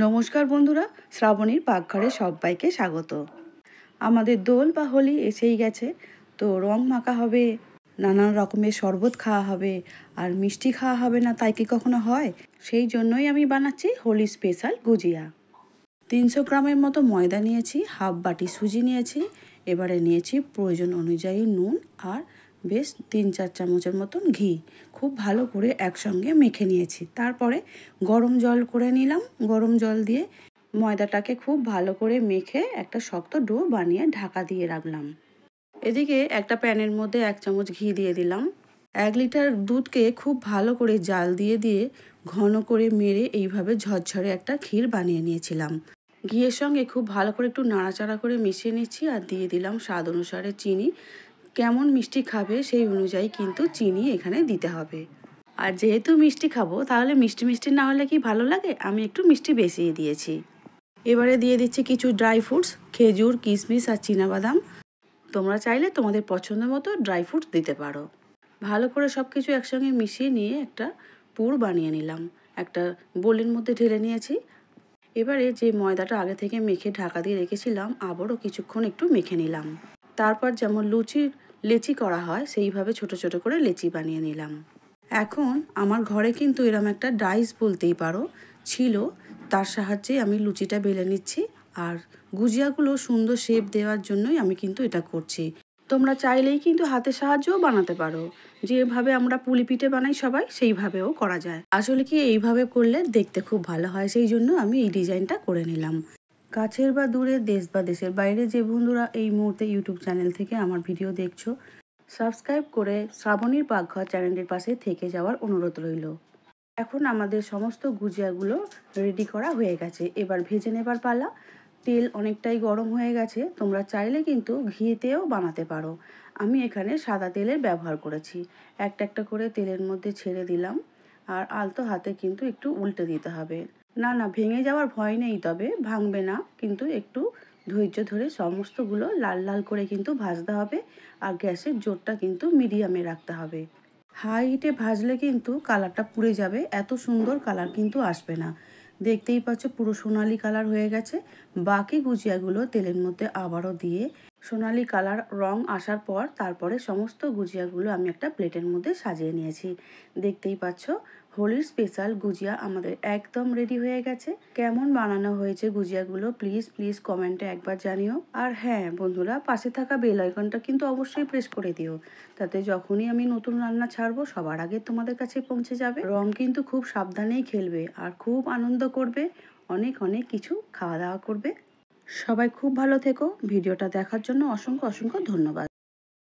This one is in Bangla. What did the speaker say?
নমস্কার বন্ধুরা, শ্রাবণীর পাকঘরে সবাইকে স্বাগত। আমাদের দোল বা হোলি এসেই গেছে, তো রং মাখা হবে, নানান রকমের শরবত খাওয়া হবে, আর মিষ্টি খাওয়া হবে না তাই কি কখনো হয়? সেই জন্যই আমি বানাচ্ছি হোলি স্পেশাল গুজিয়া। 300 গ্রামের মতো ময়দা নিয়েছি, হাফ বাটি সুজি নিয়েছি, এবারে নিয়েছি প্রয়োজন অনুযায়ী নুন আর বেশ 3-4 চামচের মতন ঘি। খুব ভালো করে একসঙ্গে মেখে নিয়েছি। তারপরে গরম জল করে নিলাম। গরম জল দিয়ে ময়দাটাকে খুব ভালো করে মেখে একটা শক্ত ডো বানিয়ে ঢাকা দিয়ে রাখলাম। এদিকে একটা প্যানের মধ্যে 1 চামচ ঘি দিয়ে দিলাম। 1 লিটার দুধকে খুব ভালো করে জাল দিয়ে দিয়ে ঘন করে মেরে এইভাবে ঝরঝরে একটা ক্ষীর বানিয়ে নিয়েছিলাম। ঘিয়ের সঙ্গে খুব ভালো করে একটু নাড়াচাড়া করে মিশিয়ে নিচ্ছি আর দিয়ে দিলাম স্বাদ অনুসারে চিনি। কেমন মিষ্টি খাবে সেই অনুযায়ী কিন্তু চিনি এখানে দিতে হবে। আর যেহেতু মিষ্টি খাবো তাহলে মিষ্টি মিষ্টি না হলে কি ভালো লাগে, আমি একটু মিষ্টি বেশিই দিয়েছি। এবারে দিয়ে দিচ্ছি কিছু ড্রাই ফ্রুটস, খেজুর, কিশমিশ আর চীনাবাদাম। তোমরা চাইলে তোমাদের পছন্দ মতো ড্রাই ফ্রুটস দিতে পারো। ভালো করে সব কিছু একসঙ্গে মিশিয়ে নিয়ে একটা পুর বানিয়ে নিলাম। একটা বোলের মধ্যে ঢেলে নিয়েছি। এবারে যে ময়দাটা আগে থেকে মেখে ঢাকা দিয়ে রেখেছিলাম আবারও কিছুক্ষণ একটু মেখে নিলাম। তারপর যেমন লেচি করা হয় সেইভাবে ছোট ছোট করে লেচি বানিয়ে নিলাম। এখন আমার ঘরে কিন্তু এরম একটা ডাইস বলতেই পারো ছিল, তার সাহায্যে আমি লুচিটা বেলে নিচ্ছি। আর গুজিয়াগুলো সুন্দর শেপ দেওয়ার জন্যই আমি কিন্তু এটা করছি। তোমরা চাইলেই কিন্তু হাতের সাহায্যেও বানাতে পারো। যেভাবে আমরা পুলি পিঠে বানাই সবাই সেইভাবেও করা যায়। আসলে কি এইভাবে করলে দেখতে খুব ভালো হয়, সেই জন্য আমি এই ডিজাইনটা করে নিলাম। কাছের বা দূরে, দেশ বা দেশের বাইরে যে বন্ধুরা এই মুহূর্তে ইউটিউব চ্যানেল থেকে আমার ভিডিও দেখছো, সাবস্ক্রাইব করে শ্রাবণীর পাকঘর চ্যানেলটির পাশে থেকে যাওয়ার অনুরোধ রইল। এখন আমাদের সমস্ত গুজিয়াগুলো রেডি করা হয়ে গেছে। এবার ভেজে নেবার পালা। তেল অনেকটাই গরম হয়ে গেছে। তোমরা চাইলে কিন্তু ঘিতেও বানাতে পারো। আমি এখানে সাদা তেলের ব্যবহার করেছি। একটা একটা করে তেলের মধ্যে ছেড়ে দিলাম। আর আলতো হাতে কিন্তু একটু উল্টে দিতে হবে। না না, ভেঙে যাওয়ার ভয় নেই, তবে ভাঙবে না, কিন্তু একটু ধৈর্য ধরে সমস্তগুলো লাল লাল করে কিন্তু ভাজতে হবে। আর গ্যাসের জোরটা কিন্তু মিডিয়ামে রাখতে হবে। হাই হিটে ভাজলে কিন্তু কালারটা পুড়ে যাবে, এত সুন্দর কালার কিন্তু আসবে না। দেখতেই পাচ্ছ পুরো সোনালি কালার হয়ে গেছে। বাকি গুজিয়াগুলো তেলের মধ্যে আবারও দিয়ে সোনালি কালার রং আসার পর তারপরে সমস্ত গুজিয়াগুলো আমি একটা প্লেটের মধ্যে সাজিয়ে নিয়েছি। দেখতেই পাচ্ছ হোলির স্পেশাল গুজিয়া আমাদের একদম রেডি হয়ে গেছে। কেমন বানানো হয়েছে গুজিয়াগুলো প্লিজ প্লিজ কমেন্টে একবার জানিও। আর হ্যাঁ বন্ধুরা, পাশে থাকা বেল আইকনটা কিন্তু অবশ্যই প্রেস করে দিও, তাতে যখনই আমি নতুন রান্না ছাড়বো সবার আগে তোমাদের কাছে পৌঁছে যাবে। রং কিন্তু খুব সাবধানেই খেলবে আর খুব আনন্দ করবে, অনেক অনেক কিছু খাওয়া দাওয়া করবে। সবাই খুব ভালো থেকো। ভিডিওটা দেখার জন্য অসংখ্য অসংখ্য ধন্যবাদ।